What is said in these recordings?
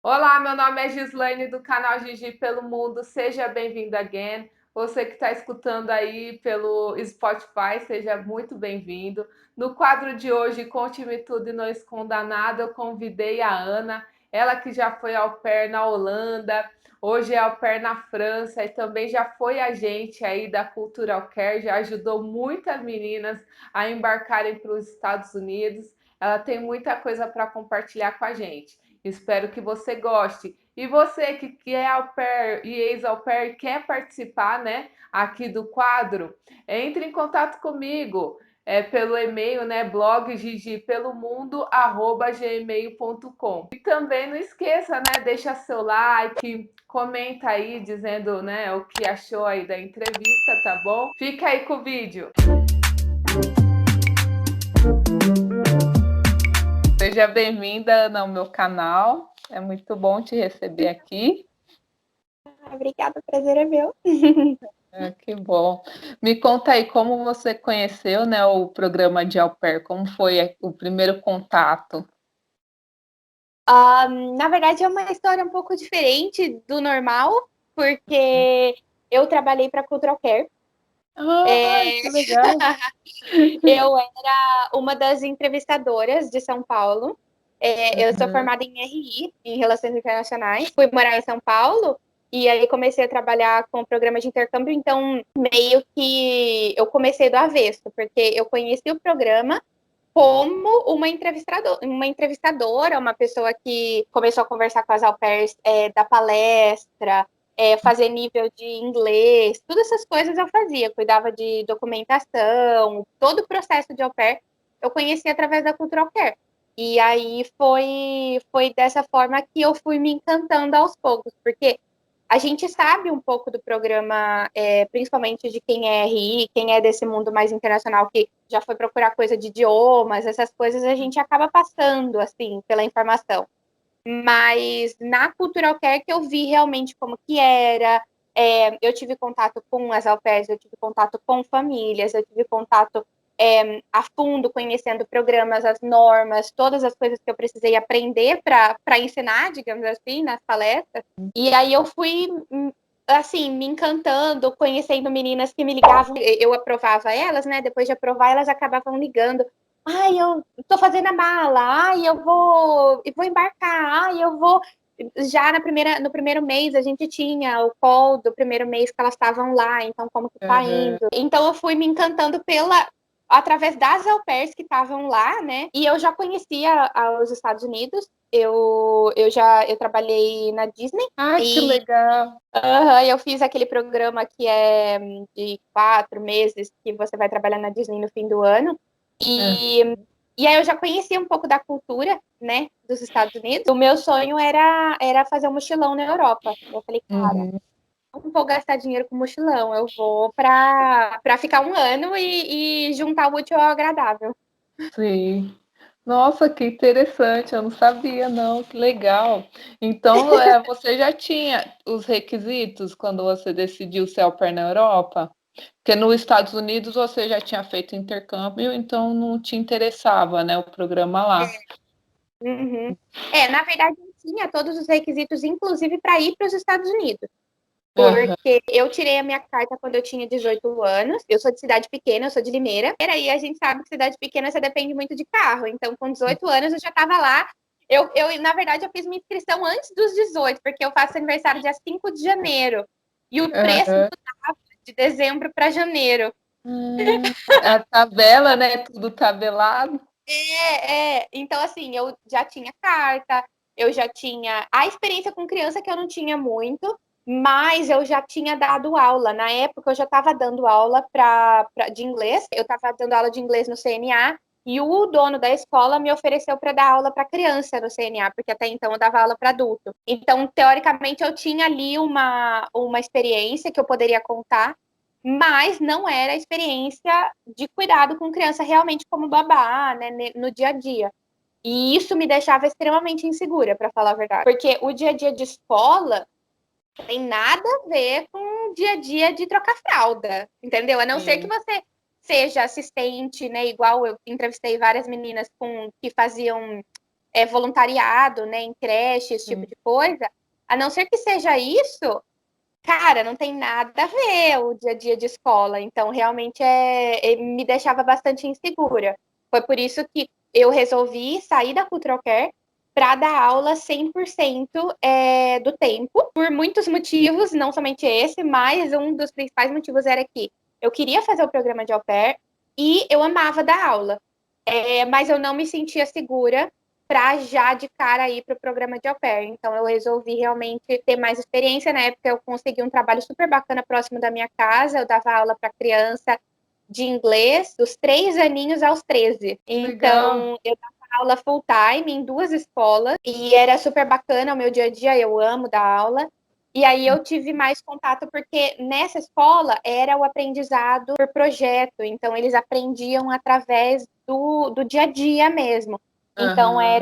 Olá, meu nome é Gislaine do canal Gigi pelo Mundo. Seja bem-vindo again. Você que está escutando aí pelo Spotify, seja muito bem-vindo. No quadro de hoje, Conte-me Tudo e Não Esconda Nada, eu convidei a Ana, ela que já foi au pair na Holanda, hoje é au pair na França e também já foi agente aí da Cultural Care, já ajudou muitas meninas a embarcarem para os Estados Unidos. Ela tem muita coisa para compartilhar com a gente. Espero que você goste. E você que é au pair e ex-au pair e quer participar, né, aqui do quadro, entre em contato comigo pelo e-mail, né, bloggigipelomundo@gmail.com. E também não esqueça, né, deixa seu like, comenta aí dizendo, né, o que achou aí da entrevista, tá bom? Fica aí com o vídeo. Seja bem-vinda, Ana, ao meu canal. É muito bom te receber aqui. Obrigada, o prazer é meu. Que bom. Me conta aí como você conheceu, né, o programa de au pair, como foi o primeiro contato? Na verdade, é uma história um pouco diferente do normal, porque eu trabalhei para a Cultural Care. Ai, que legal. Eu era uma das entrevistadoras de São Paulo. Eu sou Uhum. formada em RI, em Relações Internacionais. Fui morar em São Paulo e aí comecei a trabalhar com o programa de intercâmbio. Então, meio que eu comecei do avesso, porque eu conheci o programa como uma entrevistadora, uma pessoa que começou a conversar com as au pairs da palestra, fazer nível de inglês, todas essas coisas eu fazia, cuidava de documentação, todo o processo de au pair eu conheci através da Cultural Care. E aí foi dessa forma que eu fui me encantando aos poucos, porque a gente sabe um pouco do programa, principalmente de quem é RI, quem é desse mundo mais internacional, que já foi procurar coisa de idiomas, essas coisas a gente acaba passando, assim, pela informação. Mas na Cultural Care que eu vi realmente como que era, eu tive contato com as au pairs, eu tive contato com famílias, eu tive contato a fundo, conhecendo programas, as normas, todas as coisas que eu precisei aprender para ensinar, digamos assim, nas palestras. E aí eu fui, assim, me encantando, conhecendo meninas que me ligavam, eu aprovava elas, né? Depois de aprovar, elas acabavam ligando. Ai, eu tô fazendo a mala, ai, eu vou embarcar, ai, eu vou. Já no primeiro mês a gente tinha o call do primeiro mês que elas estavam lá, então como que tá Uhum. indo. Então eu fui me encantando através das au pairs que estavam lá, né? E eu já conhecia os Estados Unidos. Eu trabalhei na Disney Ai, que e legal. eu fiz aquele programa que é de 4 meses que você vai trabalhar na Disney no fim do ano. E, e aí eu já conhecia um pouco da cultura, né, dos Estados Unidos. O meu sonho era fazer um mochilão na Europa. Eu falei, cara, Uhum. não vou gastar dinheiro com mochilão, eu vou para ficar um ano e juntar o útil ao agradável. Sim. Nossa, que interessante, eu não sabia, não, que legal. Então, você já tinha os requisitos quando você decidiu ser au pair na Europa? Porque nos Estados Unidos você já tinha feito intercâmbio, então não te interessava, né, o programa lá. Uhum. Na verdade, eu tinha todos os requisitos, inclusive para ir para os Estados Unidos. Aham. Porque eu tirei a minha carta quando eu tinha 18 anos. Eu sou de cidade pequena, eu sou de Limeira. E aí a gente sabe que cidade pequena você depende muito de carro. Então, com 18 anos, eu já estava lá. Na verdade, eu fiz minha inscrição antes dos 18, porque eu faço aniversário dia 5 de janeiro. E o preço Aham. mudava de dezembro para janeiro. A tabela, né? Tudo tabelado. Então, assim, eu já tinha carta, eu já tinha a experiência com criança que eu não tinha muito, mas eu já tinha dado aula. Na época, eu já estava dando aula de inglês, eu estava dando aula de inglês no CNA, e o dono da escola me ofereceu para dar aula para criança no CNA, porque até então eu dava aula para adulto. Então, teoricamente, eu tinha ali uma experiência que eu poderia contar, mas não era a experiência de cuidado com criança realmente como babá, né, no dia a dia. E isso me deixava extremamente insegura, para falar a verdade. Porque o dia a dia de escola tem nada a ver com o dia a dia de trocar fralda, entendeu? A não ser que Sim. você seja assistente, né? Igual eu entrevistei várias meninas que faziam voluntariado, né, em creche, esse tipo de coisa, a não ser que seja isso, cara, não tem nada a ver o dia a dia de escola. Então, realmente, me deixava bastante insegura. Foi por isso que eu resolvi sair da Cultural Care para dar aula 100% do tempo, por muitos motivos, não somente esse, mas um dos principais motivos era que eu queria fazer o programa de au pair e eu amava dar aula. Mas eu não me sentia segura para já de cara ir para o programa de au pair. Então, eu resolvi realmente ter mais experiência. Na época, eu consegui um trabalho super bacana próximo da minha casa. Eu dava aula para criança de inglês dos 3 aninhos aos 13. Legal. Então, eu dava aula full time em 2 escolas e era super bacana o meu dia a dia. Eu amo dar aula. E aí eu tive mais contato porque nessa escola era o aprendizado por projeto. Então, eles aprendiam através do dia a dia mesmo. Então, Aham.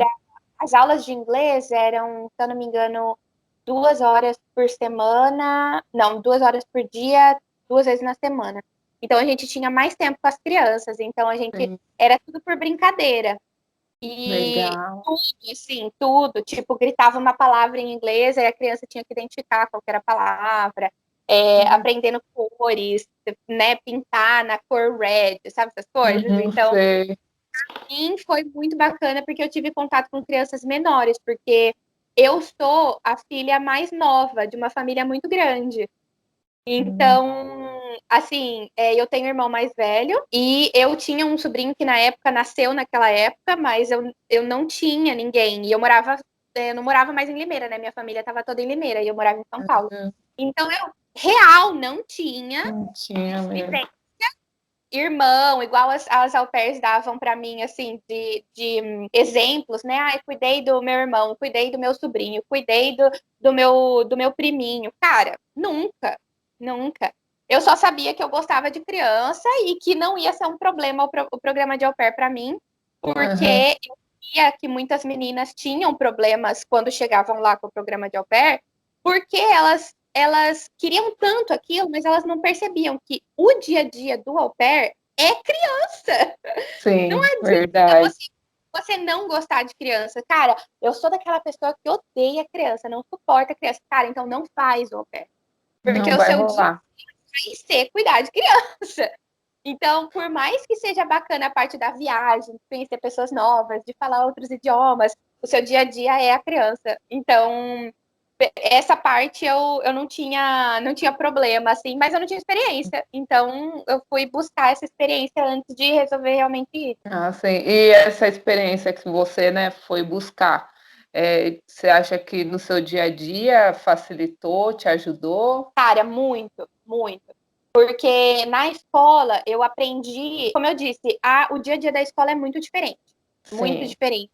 as aulas de inglês eram, se eu não me engano, 2 horas por semana, não, 2 horas por dia, 2 vezes na semana. Então, a gente tinha mais tempo com as crianças, então a gente, Sim. era tudo por brincadeira. E Legal. tudo, assim, tudo, tipo, gritava uma palavra em inglês, aí a criança tinha que identificar qual que era a palavra, aprendendo cores, né, pintar na cor red, sabe essas coisas? Então, Sei. sim, foi muito bacana porque eu tive contato com crianças menores, porque eu sou a filha mais nova de uma família muito grande. Hum. Então, assim, eu tenho um irmão mais velho e eu tinha um sobrinho que na época nasceu naquela época, mas eu não tinha ninguém. E eu morava, não morava mais em Limeira, né? Minha família estava toda em Limeira e eu morava em São Paulo. Aham. Então, eu real não tinha Não tinha mesmo. irmão, igual as au pairs davam para mim, assim, de exemplos, né? Ai, cuidei do meu irmão, cuidei do meu sobrinho, cuidei do meu priminho. Cara, nunca, nunca. Eu só sabia que eu gostava de criança e que não ia ser um problema o programa de au pair para mim, Aham. porque eu via que muitas meninas tinham problemas quando chegavam lá com o programa de au pair, porque elas queriam tanto aquilo, mas elas não percebiam que o dia a dia do au pair é criança. Não Sim, adianta verdade. você não gostar de criança. Cara, eu sou daquela pessoa que odeia criança, não suporta criança. Cara, então não faz o au pair. Porque Não o vai seu dia rolar. vai ser cuidar de criança. Então, por mais que seja bacana a parte da viagem, de conhecer pessoas novas, de falar outros idiomas, o seu dia a dia é a criança. Então, essa parte eu não tinha problema, assim, mas eu não tinha experiência. Então, eu fui buscar essa experiência antes de resolver realmente ir. Ah, sim. E essa experiência que você, né, foi buscar, você acha que no seu dia a dia facilitou, te ajudou? Cara, muito, muito. Porque na escola eu aprendi, como eu disse, o dia a dia da escola é muito Sim. diferente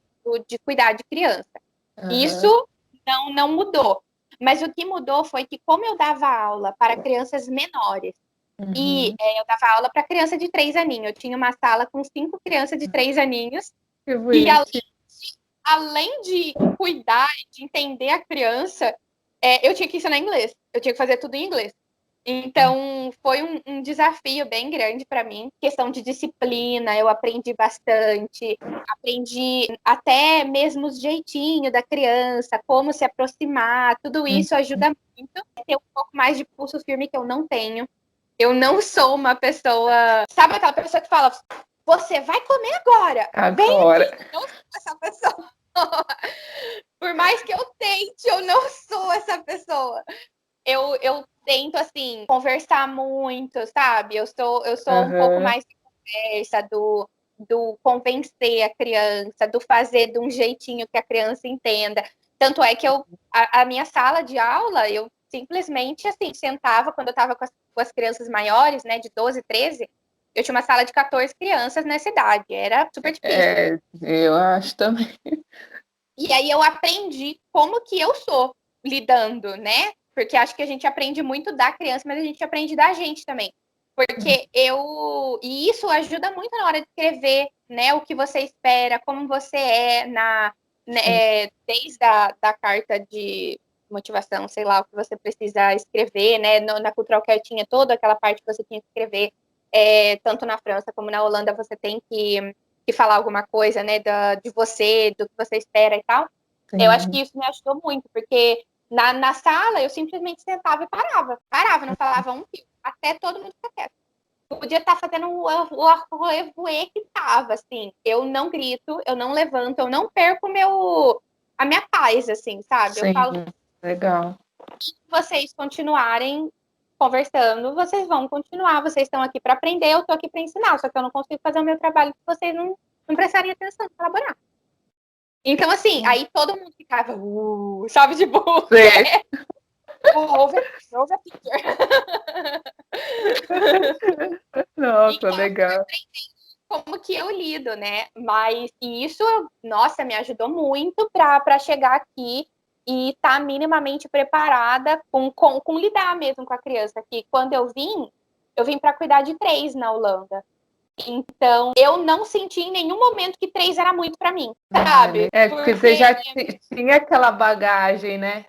de cuidar de criança. Isso Aham. não mudou. Mas o que mudou foi que, como eu dava aula para crianças menores, e Uhum. eu dava aula para criança de 3 aninhos, eu tinha uma sala com 5 crianças de 3 aninhos, Que e bonitinho. além de cuidar, de entender a criança, eu tinha que ensinar inglês, eu tinha que fazer tudo em inglês. Então, foi um desafio bem grande para mim. Questão de disciplina, eu aprendi bastante. Aprendi até mesmo os jeitinhos da criança, como se aproximar. Tudo Hum. isso ajuda muito a ter um pouco mais de pulso firme que eu não tenho. Eu não sou uma pessoa. Sabe aquela pessoa que fala: você vai comer agora? Vem Agora. aqui. Eu não sou essa pessoa. Por mais que eu tente, eu não sou essa pessoa. Eu tento, assim, conversar muito, sabe? Eu sou um pouco Aham. mais de conversa, do convencer a criança, do fazer de um jeitinho que a criança entenda. Tanto é que a minha sala de aula, eu simplesmente, assim, sentava quando eu estava com as crianças maiores, né, de 12, 13, eu tinha uma sala de 14 crianças nessa idade, era super difícil. É, eu acho também. E aí eu aprendi como que eu sou lidando, né? Porque acho que a gente aprende muito da criança, mas a gente aprende da gente também. Porque e isso ajuda muito na hora de escrever, né? O que você espera, como você é Sim. desde a carta de motivação, sei lá, o que você precisa escrever, né? Na Cultural Care tinha toda aquela parte que você tinha que escrever, tanto na França como na Holanda, você tem que que falar alguma coisa, né, de você, do que você espera e tal. Eu acho que isso me ajudou muito, porque na sala eu simplesmente sentava e parava, não falava um fio, até todo mundo ficar quieto. Podia estar fazendo o arvoê que tava, assim. Eu não grito, eu não levanto, eu não perco a minha paz, assim, sabe? Eu falo, Sim, legal. se vocês continuarem conversando, vocês vão continuar, vocês estão aqui para aprender, eu estou aqui para ensinar, só que eu não consigo fazer o meu trabalho se vocês não prestarem atenção, colaborar. Então, assim, aí todo mundo ficava, sabe, de boa. Ouve a teacher. Nossa, Então, legal. como que eu lido, né? Mas isso, nossa, me ajudou muito para chegar aqui e estar minimamente preparada com lidar mesmo com a criança. Que quando eu vim para cuidar de 3 na Holanda. Então, eu não senti em nenhum momento que 3 era muito para mim, sabe? Porque você já tinha aquela bagagem, né?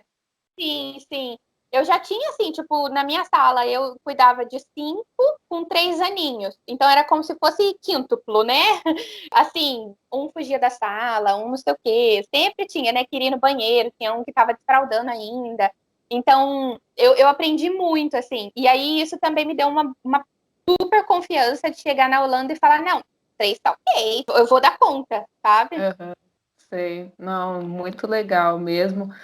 Sim, sim. Eu já tinha, assim, tipo, na minha sala, eu cuidava de 5 com 3 aninhos. Então, era como se fosse quíntuplo, né? Assim, um fugia da sala, um não sei o quê. Sempre tinha, né? Queria ir no banheiro, tinha um que tava desfraldando ainda. Então, eu aprendi muito, assim. E aí, isso também me deu uma super confiança de chegar na Holanda e falar, não, 3 tá ok, eu vou dar conta, sabe? Uhum. Sei, não, muito legal mesmo.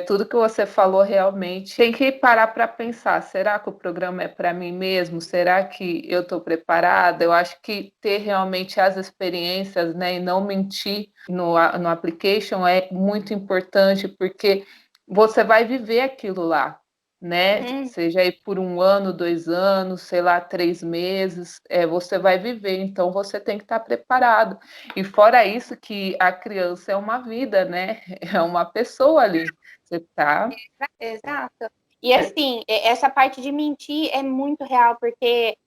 Tudo que você falou realmente tem que parar para pensar. Será que o programa é para mim mesmo? Será que eu estou preparada? Eu acho que ter realmente as experiências, né, e não mentir no application é muito importante, porque você vai viver aquilo lá, né? Seja aí por 1 ano, 2 anos, sei lá, 3 meses, você vai viver, então você tem que estar preparado. E fora isso, que a criança é uma vida, né? É uma pessoa ali. Você tá. Exato. E assim, essa parte de mentir é muito real, porque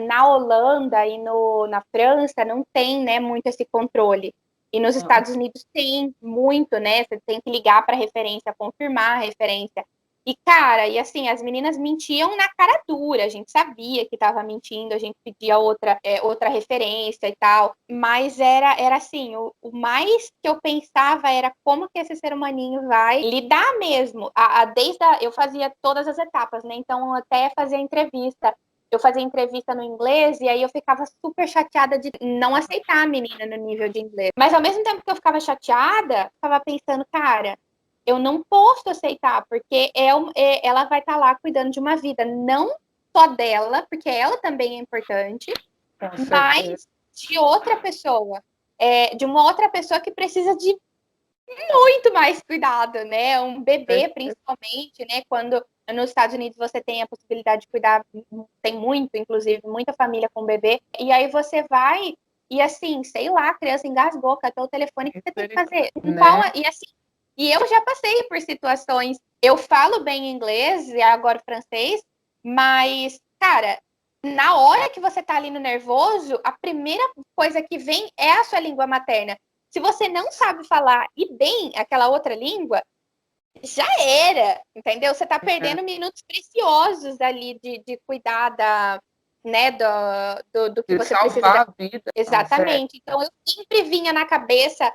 na Holanda e na França não tem, né, muito esse controle. E nos Não. Estados Unidos tem muito, né? Você tem que ligar para a referência, confirmar a referência. E, cara, e assim, as meninas mentiam na cara dura, a gente sabia que estava mentindo, a gente pedia outra referência e tal, mas era assim, o mais que eu pensava era como que esse ser humaninho vai lidar mesmo, eu fazia todas as etapas, né, então até fazer entrevista, eu fazia entrevista no inglês e aí eu ficava super chateada de não aceitar a menina no nível de inglês, mas ao mesmo tempo que eu ficava chateada, ficava pensando, cara, eu não posso aceitar, porque ela vai estar lá cuidando de uma vida, não só dela, porque ela também é importante, Com certeza. mas de outra pessoa, de uma outra pessoa que precisa de muito mais cuidado, né? Um bebê, principalmente, né? Quando nos Estados Unidos você tem a possibilidade de cuidar, tem muito, inclusive, muita família com bebê, e aí você vai e assim, sei lá, a criança engasgou, catou o telefone, o que você tem que fazer? Né? E assim, e eu já passei por situações, eu falo bem inglês e agora francês, mas, cara, na hora que você tá ali no nervoso, a primeira coisa que vem é a sua língua materna. Se você não sabe falar e bem aquela outra língua, já era, entendeu? Você tá perdendo minutos preciosos ali de cuidar né, do que De você precisa. salvar a vida. Nossa, Exatamente. Então, eu sempre vinha na cabeça,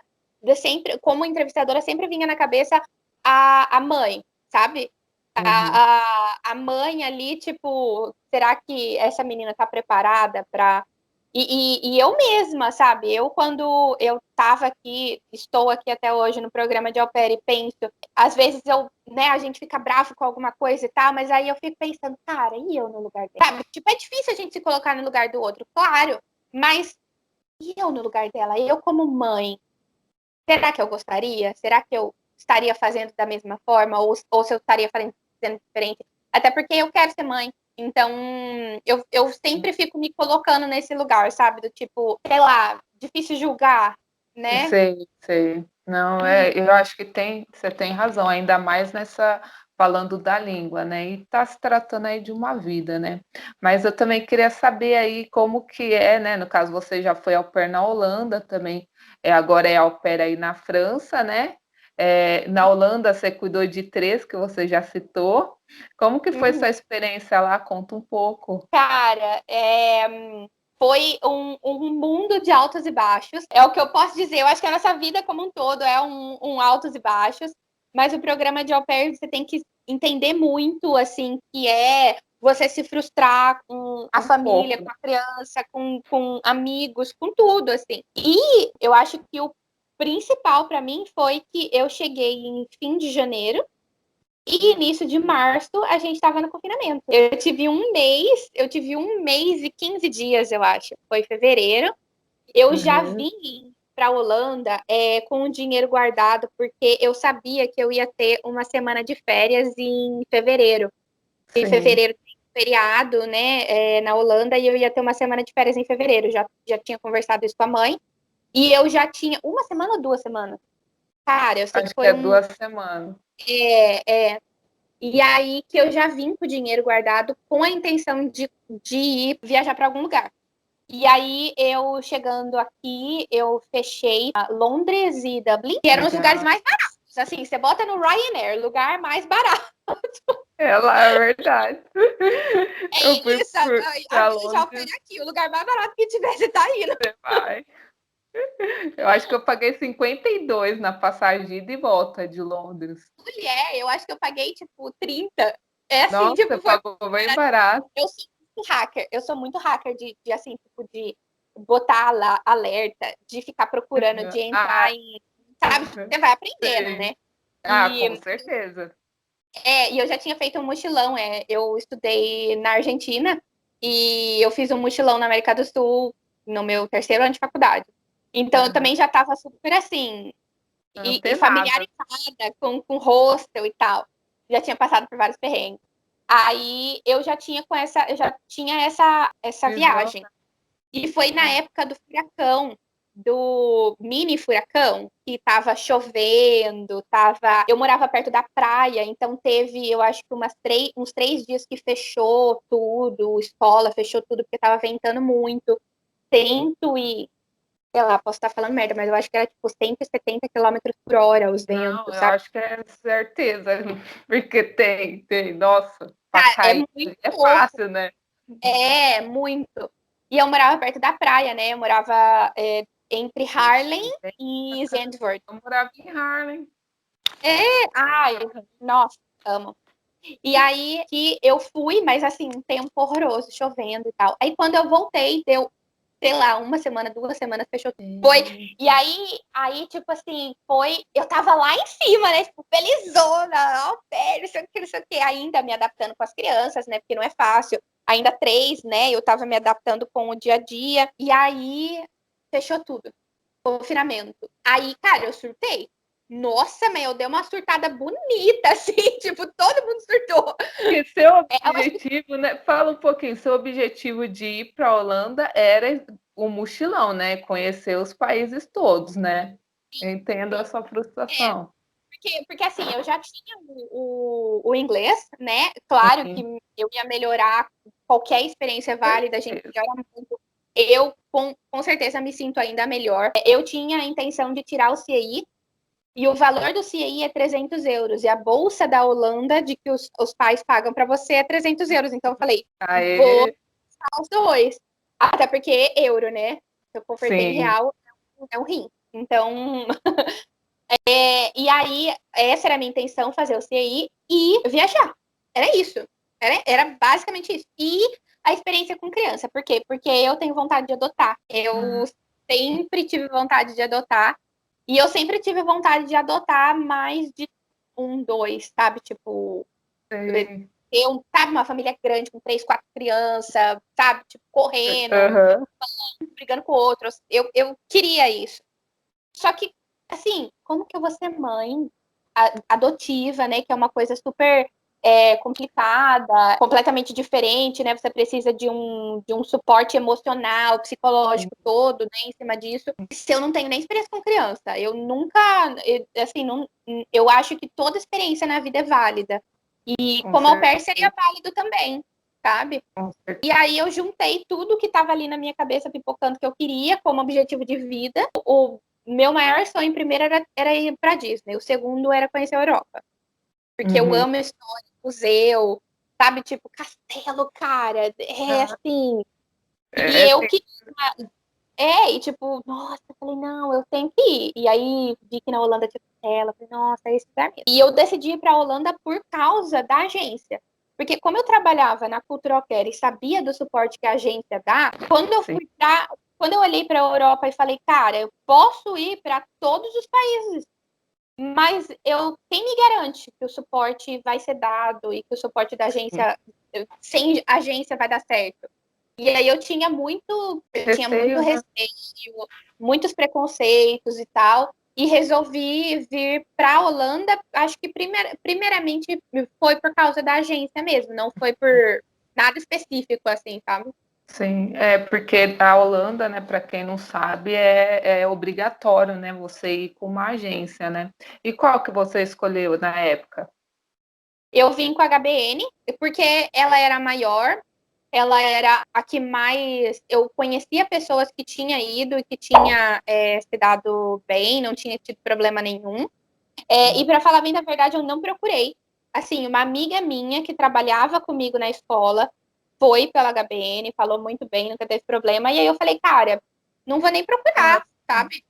como entrevistadora, sempre vinha na cabeça a mãe, sabe? Uhum. A mãe ali, tipo, será que essa menina tá preparada para. E eu mesma, sabe? Eu, quando eu tava aqui, estou aqui até hoje no programa de au pair e penso, às vezes né, a gente fica bravo com alguma coisa e tal, mas aí eu fico pensando, cara, e eu no lugar dela? Sabe? Tipo, é difícil a gente se colocar no lugar do outro, claro, mas e eu no lugar dela? Eu como mãe, será que eu gostaria? Será que eu estaria fazendo da mesma forma? Ou se eu estaria fazendo diferente? Até porque eu quero ser mãe. Então, eu sempre fico me colocando nesse lugar, sabe? Do tipo, sei lá, difícil julgar, né? Sei, sei. Não, eu acho que você tem razão, ainda mais nessa, falando da língua, né? E está se tratando aí de uma vida, né? Mas eu também queria saber aí como que é, né? No caso, você já foi au pair na Holanda também, agora é au pair aí na França, né? Na Holanda você cuidou de 3, que você já citou. Como que foi Uhum. sua experiência lá? Conta um pouco. Cara, foi um mundo de altos e baixos. É o que eu posso dizer. Eu acho que a nossa vida como um todo é um altos e baixos. Mas o programa de au pair, você tem que entender muito, assim, que é você se frustrar com a família, pouco, com a criança, com amigos, com tudo, assim. E eu acho que o principal para mim foi que eu cheguei em fim de janeiro e início de março a gente estava no confinamento. Eu tive um mês e 15 dias, eu acho. Foi fevereiro. Eu já vim para a Holanda com o dinheiro guardado, porque eu sabia que eu ia ter uma semana de férias em fevereiro. Em fevereiro tem feriado, né, na Holanda, e eu ia ter uma semana de férias em fevereiro. Já tinha conversado isso com a mãe. E eu já tinha uma semana ou 2 semanas? Cara, eu sei que Acho que foi é 2 semanas. É. E aí que eu já vim com o dinheiro guardado com a intenção de ir viajar para algum lugar. E aí, eu chegando aqui, eu fechei Londres e Dublin, que eram os lugares mais baratos. Assim, você bota no Ryanair, lugar mais barato. Ela é verdade. Eu fui Isso, para avisa já Londres, oferece aqui, o lugar mais barato que tivesse tá indo. você vai. Eu acho que eu paguei 52 na passagem de ida e volta de Londres. Mulher, eu acho que eu paguei, tipo, 30. É assim, Nossa, você tipo, foi pagou bem barato. eu sou muito hacker. Eu sou muito hacker de assim, tipo, de botar lá alerta, de ficar procurando, de entrar Ah, em. Sabe? Você vai aprendendo, sei. né? Ah, com E, certeza. e eu já tinha feito um mochilão. Eu estudei na Argentina e eu fiz um mochilão na América do Sul no meu terceiro ano de faculdade. Então eu também já estava super assim, e Antenada. familiarizada com hostel e tal. Já tinha passado por vários perrengues. Aí eu já tinha essa Visão. viagem. E foi na época do furacão, do mini furacão, que tava chovendo, eu morava perto da praia, então teve, eu acho que uns 3 dias que fechou tudo, escola fechou tudo, porque tava ventando muito. Cento e, sei lá, posso estar falando merda, mas eu acho que era tipo 170 quilômetros por hora os Não, ventos, eu sabe? acho que é certeza, porque tem, nossa, para Cara, é cair muito é louco. fácil, né? É, muito. E eu morava perto da praia, né? Eu morava entre Harlem Ixi, bem e bacana. Zandvoort. Eu morava em Harlem. Ai, nossa, amo. E aí que eu fui, mas assim, um tempo horroroso, chovendo e tal. Aí quando eu voltei, deu, sei lá, uma semana, 2 semanas, fechou. Foi. E aí, tipo assim, eu tava lá em cima, né? Tipo, felizona, ó, pé, não sei o que, não sei o que, ainda me adaptando com as crianças, né? Porque não é fácil. Ainda 3, né? Eu tava me adaptando com o dia a dia. E aí, fechou tudo. Confinamento. Aí, cara, eu surtei. Nossa, mas eu dei uma surtada bonita, assim, tipo, todo mundo surtou. E seu Eu acho que objetivo, né? Fala um pouquinho, seu objetivo de ir para a Holanda era o mochilão, né? Conhecer os países todos, né? Eu entendo a sua é, frustração. porque assim, eu já tinha o inglês, né? Claro que Sim, eu ia melhorar, qualquer experiência válida, a gente certeza. melhora muito. Eu, com certeza, me sinto ainda melhor. Eu tinha a intenção de tirar o CI, e o valor do CI é 300 euros, e a bolsa da Holanda, de que os pais pagam para você, é 300 euros. Então, eu falei, vou Aê, os dois. Até porque euro, né? Se eu converter em sim. real, é um rim. Então, e aí, essa era a minha intenção, fazer o CI e viajar. Era isso. Era basicamente isso. E a experiência com criança. Por quê? Porque eu tenho vontade de adotar. Eu sempre tive vontade de adotar. E eu sempre tive vontade de adotar mais de um, dois, sabe? Tipo, Sei. sabe, uma família grande com 3, 4 crianças, sabe? Tipo, correndo, Aham. brigando com outros. Eu queria isso. Só que, assim, como que eu vou ser mãe adotiva, né? Que é uma coisa super complicada, completamente diferente, né? Você precisa de um suporte emocional, psicológico todo, né? Em cima disso. Se eu não tenho nem experiência com criança, eu nunca, assim, não, eu acho que toda experiência na vida é válida. E Com como au pair certeza, seria válido também, sabe? com E aí eu juntei tudo que estava ali na minha cabeça pipocando que eu queria como objetivo de vida. O meu maior sonho primeiro era ir para Disney, o segundo era conhecer a Europa. Porque eu Uhum. amo história, museu, sabe? Tipo, castelo, cara. É assim. E eu que e tipo, nossa, eu falei, não, eu tenho que ir. E aí vi que na Holanda tinha ela, falei, nossa, é esse lugar mesmo. E eu decidi ir pra Holanda por causa da agência. Porque como eu trabalhava na Cultura Au Pair e sabia do suporte que a agência dá, quando eu olhei para a Europa e falei, cara, eu posso ir para todos os países, mas quem me garante que o suporte vai ser dado e que o suporte da agência, sem agência, vai dar certo? E aí eu tinha muito receio, muitos preconceitos e tal, e resolvi vir para a Holanda. Acho que primeiramente foi por causa da agência mesmo, não foi por nada específico, assim, sabe? Sim, porque a Holanda, né, para quem não sabe, é obrigatório, né, você ir com uma agência, né? E qual que você escolheu na época? Eu vim com a HBN, porque ela era maior, ela era a que mais. Eu conhecia pessoas que tinham ido e que tinha se dado bem, não tinha tido problema nenhum. E para falar bem da verdade, eu não procurei. Assim, uma amiga minha que trabalhava comigo na escola foi pela HBN, falou muito bem, nunca teve problema. E aí eu falei, cara, não vou nem procurar, sabe?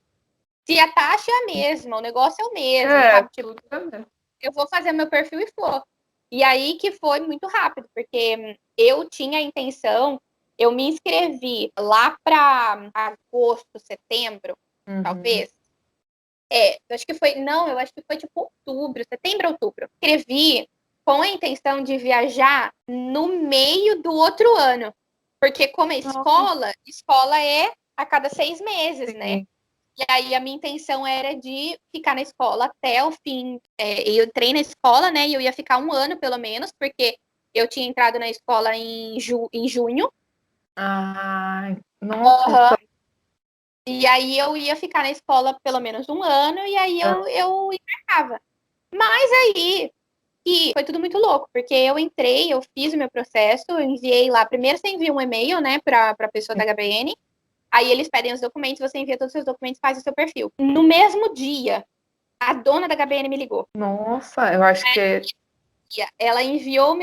Se a taxa é a mesma, o negócio é o mesmo, sabe? Tipo, Tudo também. eu vou fazer meu perfil e for. E aí que foi muito rápido, porque eu tinha a intenção, eu me inscrevi lá para agosto, setembro, talvez. Eu acho que foi tipo outubro, setembro, outubro. Escrevi com a intenção de viajar no meio do outro ano. Porque como é escola é a cada 6 meses, né? Sim. E aí a minha intenção era de ficar na escola até o fim. Eu entrei na escola, né? E eu ia ficar um ano, pelo menos, porque eu tinha entrado na escola em junho. Ah, nossa, Uhum. E aí eu ia ficar na escola pelo menos um ano, e aí eu embarcava. Mas aí e foi tudo muito louco, porque eu entrei, eu fiz o meu processo, eu enviei lá. Primeiro você envia um e-mail, né, para a pessoa da HBN. Aí eles pedem os documentos, você envia todos os seus documentos, faz o seu perfil. No mesmo dia, a dona da HBN me ligou. Nossa, eu acho que Ela enviou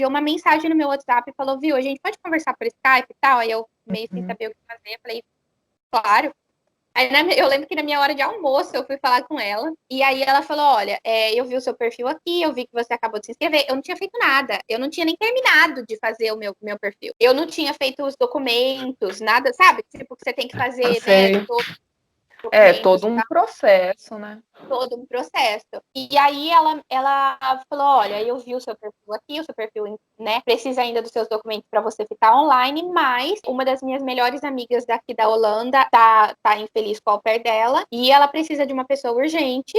uma mensagem no meu WhatsApp e falou, viu, a gente pode conversar por Skype e tal? Aí eu, meio sem saber o que fazer, falei, claro. Aí eu lembro que na minha hora de almoço eu fui falar com ela, e aí ela falou, olha, eu vi o seu perfil aqui, eu vi que você acabou de se inscrever, eu não tinha feito nada, eu não tinha nem terminado de fazer o meu perfil. Eu não tinha feito os documentos, nada, sabe? Tipo, que você tem que fazer, né, todos os documentos todo um processo, né? todo um processo. E aí ela falou, olha, eu vi o seu perfil aqui, o seu perfil, né, precisa ainda dos seus documentos para você ficar online, mas uma das minhas melhores amigas daqui da Holanda tá infeliz com o au pair dela, e ela precisa de uma pessoa urgente,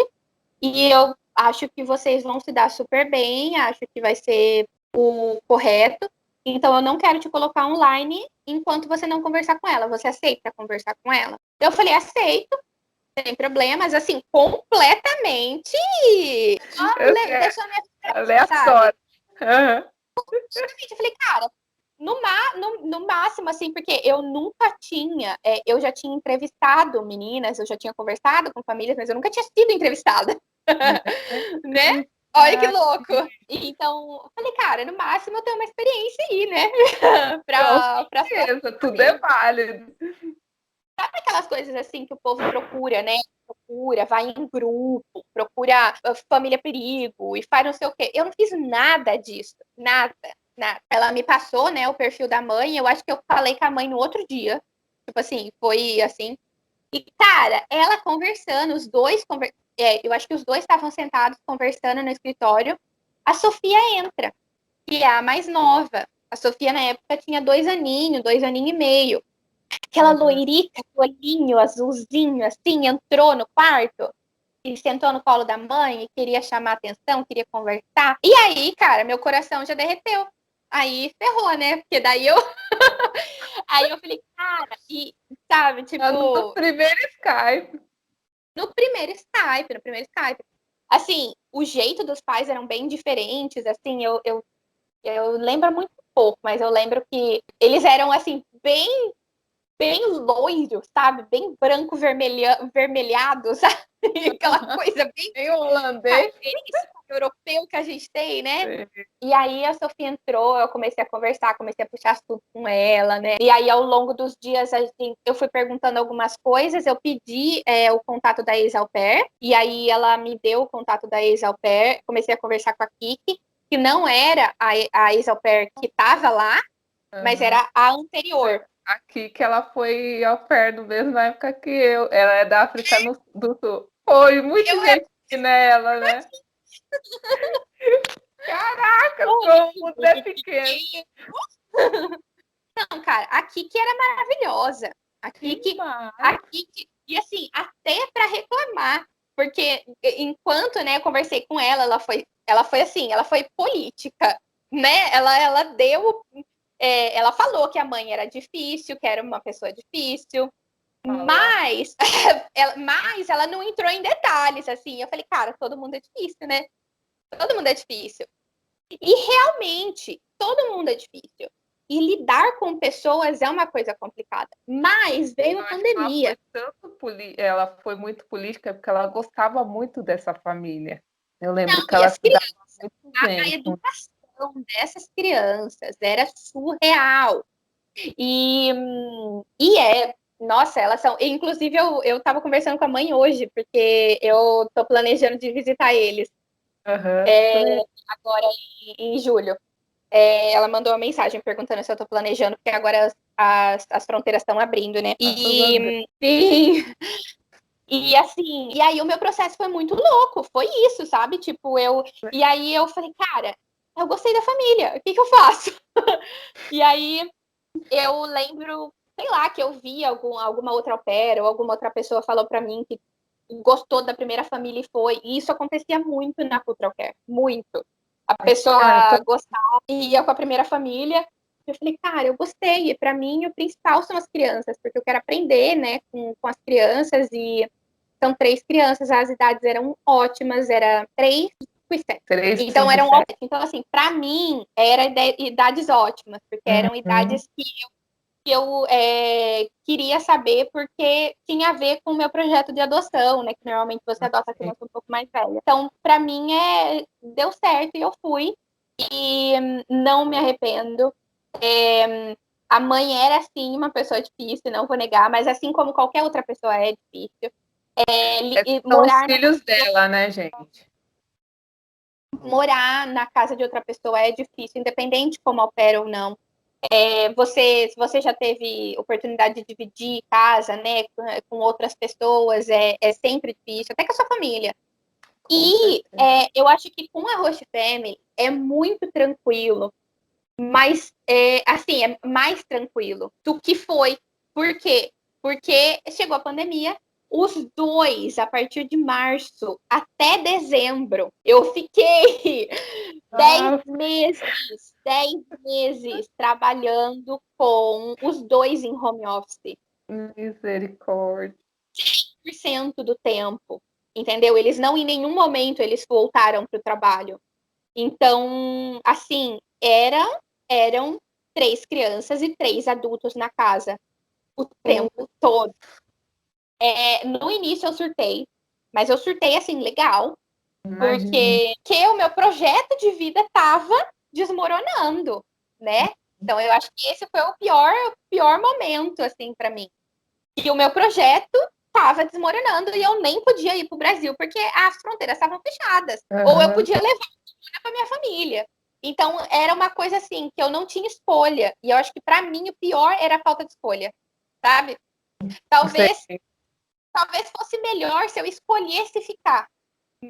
e eu acho que vocês vão se dar super bem, acho que vai ser o correto, então eu não quero te colocar online enquanto você não conversar com ela. Você aceita conversar com ela? Eu falei, aceito, sem problemas, assim, completamente. Deixou a minha vida, sabe? Aleatório. Uhum. Eu falei, cara, no máximo, assim, porque eu nunca tinha, eu já tinha entrevistado meninas, eu já tinha conversado com famílias, mas eu nunca tinha sido entrevistada, né? Olha que louco. Então, eu falei, cara, no máximo eu tenho uma experiência aí, né? pra Certeza, tudo é válido. Sabe aquelas coisas assim que o povo procura, né? Procura, vai em grupo, procura família perigo e faz não sei o quê. Eu não fiz nada disso, nada, nada. Ela me passou, né, o perfil da mãe, eu acho que eu falei com a mãe no outro dia. Tipo assim, foi assim. E, cara, ela conversando, eu acho que os dois estavam sentados conversando no escritório. A Sofia entra, que é a mais nova. A Sofia, na época, tinha 2 aninhos e meio. Aquela loirica, olhinho azulzinho, assim, entrou no quarto e sentou no colo da mãe e queria chamar atenção, queria conversar. E aí, cara, meu coração já derreteu. Aí ferrou, né? Porque daí eu. Aí eu falei, cara, e sabe, No tipo, primeiro Skype. no primeiro Skype. Assim, o jeito dos pais eram bem diferentes, assim, eu lembro muito pouco, mas eu lembro que eles eram, assim, bem loiro, sabe? Bem branco vermelhado, sabe? Aquela coisa bem Em holandês. característica. europeu que a gente tem, né? Sim. E aí a Sofia entrou, eu comecei a conversar, comecei a puxar assunto com ela, né? E aí, ao longo dos dias, eu fui perguntando algumas coisas, eu pedi o contato da ex-au pair, e aí ela me deu o contato da ex-au pair, comecei a conversar com a Kiki, que não era a ex-au pair que estava lá, mas era a anterior. Aqui que ela foi ao pair na mesma época que eu. Ela é da África do Sul. Foi muito Eu era gente nela, né? Caraca, como o mundo é pequeno. Não, cara, a Kiki era maravilhosa. A Kiki, Demais. e assim, até para reclamar, porque enquanto, né, eu conversei com ela, ela foi assim, ela foi política, né? Ela deu, ela falou que a mãe era difícil, que era uma pessoa difícil, mas mas ela não entrou em detalhes, assim. Eu falei, cara, todo mundo é difícil, né? Todo mundo é difícil. E realmente, todo mundo é difícil. E lidar com pessoas é uma coisa complicada. Mas veio a pandemia. Ela foi muito política porque ela gostava muito dessa família. Eu lembro que E ela as se dava crianças, muito a bem com educação dessas crianças era surreal. Nossa, elas são. Inclusive, eu tava conversando com a mãe hoje, porque eu tô planejando de visitar eles agora em julho. Ela mandou uma mensagem perguntando se eu tô planejando, porque agora as fronteiras estão abrindo, né? Sim. E assim, e aí o meu processo foi muito louco, foi isso, sabe? Tipo, e aí eu falei, cara, eu gostei da família, o que eu faço? E aí eu lembro, sei lá, que eu vi alguma outra au pair ou alguma outra pessoa falou pra mim que gostou da primeira família e foi. E isso acontecia muito na Cultural Care, muito. A pessoa gostava e ia com a primeira família. Eu falei, cara, eu gostei. E para mim, o principal são as crianças, porque eu quero aprender, né, com as crianças. E são 3 crianças, as idades eram ótimas, era 3, 5 e 7. 3, Então 5 e eram 7. ótimas. Então, assim, para mim, eram idades ótimas, porque eram idades que eu queria saber porque tinha a ver com o meu projeto de adoção, né? Que normalmente você adota a criança um pouco mais velha. Então, para mim, deu certo e eu fui. E não me arrependo. A mãe era, sim, uma pessoa difícil, não vou negar, mas assim como qualquer outra pessoa é difícil. São os Morar na filhos dela, né, gente? morar na casa de outra pessoa é difícil, independente como au pair ou não. Se você já teve oportunidade de dividir casa, né, com outras pessoas, é sempre difícil, até com a sua família. E eu acho que com a Host Family é muito tranquilo, mas, assim, é mais tranquilo do que foi. Por quê? Porque chegou a pandemia, os dois, a partir de março até dezembro, eu fiquei 10 meses trabalhando com os dois em home office. Misericórdia. 100% do tempo, entendeu? Eles não, em nenhum momento, eles voltaram para o trabalho. Então, assim, eram 3 crianças e 3 adultos na casa o tempo todo. No início eu surtei, mas eu surtei, assim, legal, porque o meu projeto de vida estava desmoronando, né? Então, eu acho que esse foi o pior momento, assim, para mim. E o meu projeto estava desmoronando e eu nem podia ir para o Brasil, porque as fronteiras estavam fechadas. Ou eu podia levar para minha família. Então, era uma coisa assim, que eu não tinha escolha. E eu acho que, para mim, o pior era a falta de escolha, sabe? Talvez fosse melhor se eu escolhesse ficar.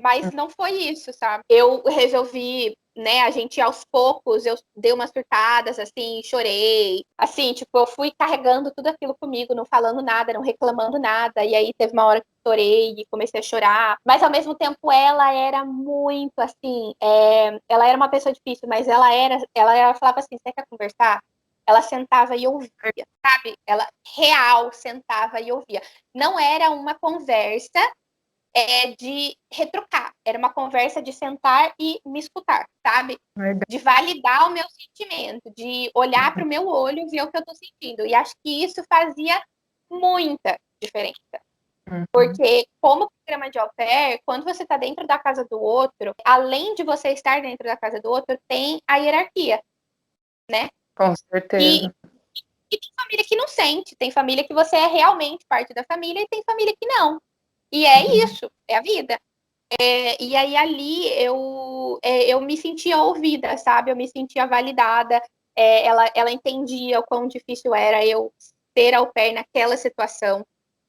Mas não foi isso, sabe? Eu resolvi, né, a gente aos poucos, eu dei umas surtadas, assim, chorei. Assim, tipo, eu fui carregando tudo aquilo comigo, não falando nada, não reclamando nada. E aí teve uma hora que eu chorei e comecei a chorar. Mas ao mesmo tempo ela era muito, assim, ela era uma pessoa difícil, mas ela falava assim, você quer conversar? Ela sentava e ouvia, sabe? Ela real sentava e ouvia. Não era uma conversa de retrucar. Era uma conversa de sentar e me escutar, sabe? De validar o meu sentimento, de olhar para o meu olho e ver o que eu estou sentindo. E acho que isso fazia muita diferença. Uhum. Porque, como programa de au pair, quando você está dentro da casa do outro, além de você estar dentro da casa do outro, tem a hierarquia, né? Com E, certeza. e tem família que não sente, tem família que você é realmente parte da família e tem família que não. E é Uhum. isso, é a vida. E aí ali eu me sentia ouvida, sabe? Eu me sentia validada. Ela entendia o quão difícil era eu ter au pair naquela situação.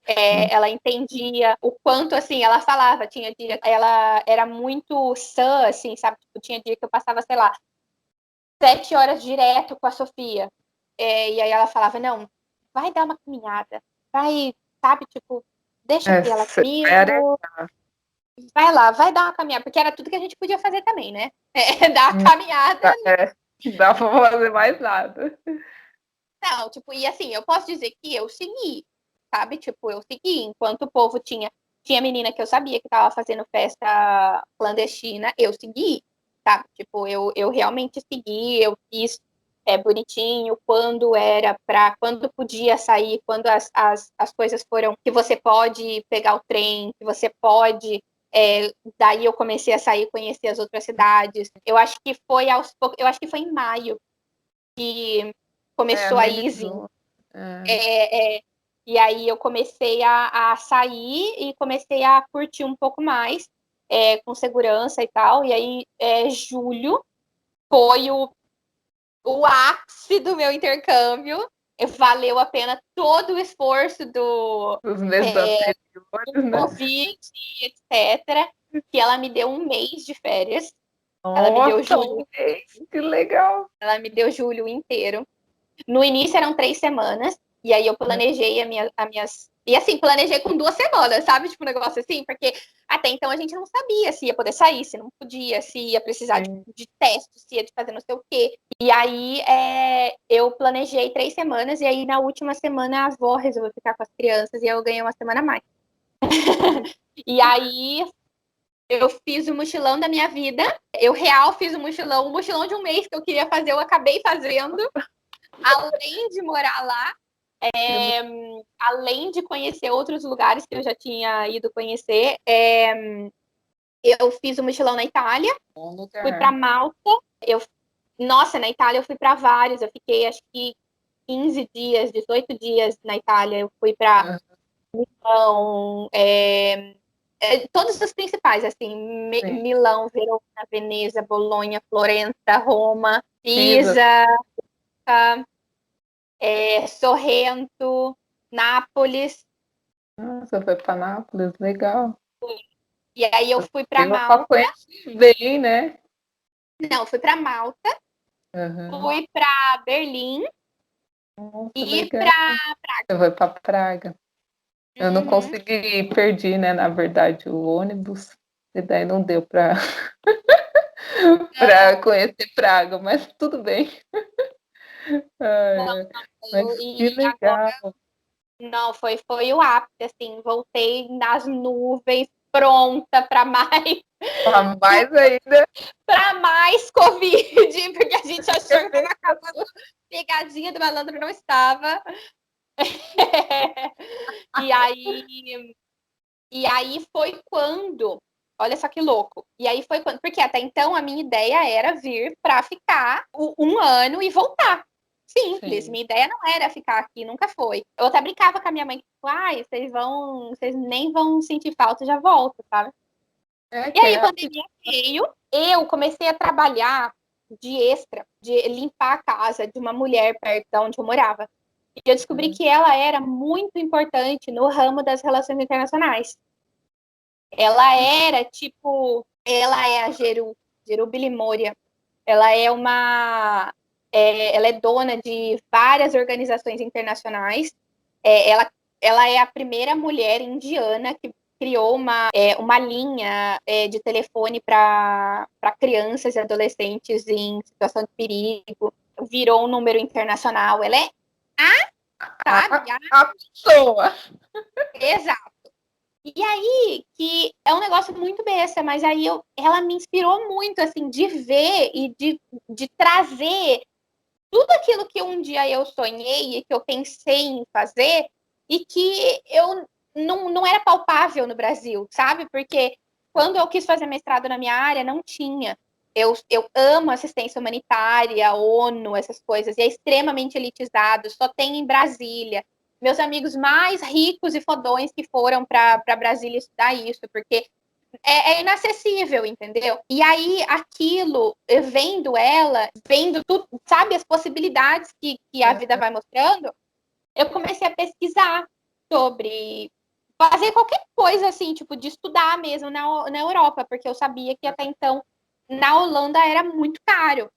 Ela entendia o quanto, assim, ela falava, tinha dia, ela era muito sã, assim, sabe? Tipo, tinha dia que eu passava, sei lá, 7 horas direto com a Sofia. E aí ela falava, não, vai dar uma caminhada, vai, sabe, tipo, deixa aqui ela Você vai comigo, vai lá, vai dar uma caminhada, porque era tudo que a gente podia fazer também, né? Dar uma caminhada. dá pra fazer mais nada. Não, tipo, e assim, eu posso dizer que eu segui, sabe? Tipo, eu segui, enquanto o povo tinha menina que eu sabia que tava fazendo festa clandestina, eu segui, sabe? Tipo, eu realmente segui, eu fiz bonitinho, quando podia sair, quando as coisas foram, que você pode pegar o trem, que você pode, daí eu comecei a sair, conhecer as outras cidades. Eu acho que foi aos poucos, eu acho que foi em maio que começou a Easy. Amenizou. É, é, e aí eu comecei a sair e comecei a curtir um pouco mais, com segurança e tal. E aí, julho foi o ápice do meu intercâmbio. Valeu a pena todo o esforço Os meses do anteriores, né? Covid, etc. Que ela me deu um mês de férias. Ela me deu Nossa, julho, um mês, que legal. ela me deu julho inteiro. No início eram 3 semanas, e aí eu planejei as minhas. E assim, planejei com 2 semanas, sabe? Tipo, um negócio assim, porque até então a gente não sabia se ia poder sair, se não podia, se ia precisar de teste, se ia de fazer não sei o quê. E aí eu planejei 3 semanas, e aí na última semana a avó resolveu ficar com as crianças, e aí eu ganhei uma semana a mais. E aí eu fiz o mochilão da minha vida, eu real fiz o mochilão de um mês que eu queria fazer, eu acabei fazendo, além de morar lá. Além de conhecer outros lugares que eu já tinha ido conhecer, eu fiz o mochilão na Itália, Bom fui para lugar. Malta. Nossa, na Itália eu fui para vários, eu fiquei acho que 15 dias, 18 dias na Itália. Eu fui para Milão, todos os principais, assim, Sim. Milão, Verona, Veneza, Bolonha, Florença, Roma, Pisa. Pisa, Sorrento, Nápoles. Nossa, foi para Nápoles, legal. E aí eu fui para Deu para Malta. conhecer bem, né? Não, fui para Malta, Uhum. fui para Berlim Nossa, e legal. para Você foi para Praga. Eu não uhum. consegui ir, perdi, né, na verdade, o ônibus, e daí não deu para para conhecer Praga, mas tudo bem. Não, Ai, eu, mas que e agora legal. não foi o ápice, assim, voltei nas nuvens, pronta para mais Ah, mais ainda. para mais Covid, porque a gente achou que estava acabando, pegadinha do malandro não estava. E aí foi quando, olha só que louco. E aí foi quando, porque até então a minha ideia era vir para ficar um ano e voltar. Simples, Sim. minha ideia não era ficar aqui, nunca foi. Eu até brincava com a minha mãe, tipo, ai, vocês nem vão sentir falta, já volto, sabe? É E que aí a é. pandemia veio, eu comecei a trabalhar de extra, de limpar a casa de uma mulher perto de onde eu morava. E eu descobri que ela era muito importante no ramo das relações internacionais. Ela era, tipo, ela é a Geru Bilimória. Ela é ela é dona de várias organizações internacionais. Ela é a primeira mulher indiana que criou uma linha de telefone para crianças e adolescentes em situação de perigo. Virou um número internacional. Ela é sabe? A pessoa. Exato. E aí, que é um negócio muito besta, mas aí ela me inspirou muito, assim, de ver e de trazer tudo aquilo que um dia eu sonhei e que eu pensei em fazer e que não era palpável no Brasil, sabe? Porque quando eu quis fazer mestrado na minha área, não tinha. Eu amo assistência humanitária, ONU, essas coisas, e é extremamente elitizado, só tem em Brasília. Meus amigos mais ricos e fodões que foram para Brasília estudar isso, porque é inacessível, entendeu? E aí, aquilo, vendo ela, vendo tudo, sabe, as possibilidades que a vida vai mostrando, eu comecei a pesquisar sobre fazer qualquer coisa, assim, tipo, de estudar mesmo na Europa, porque eu sabia que até então na Holanda era muito caro.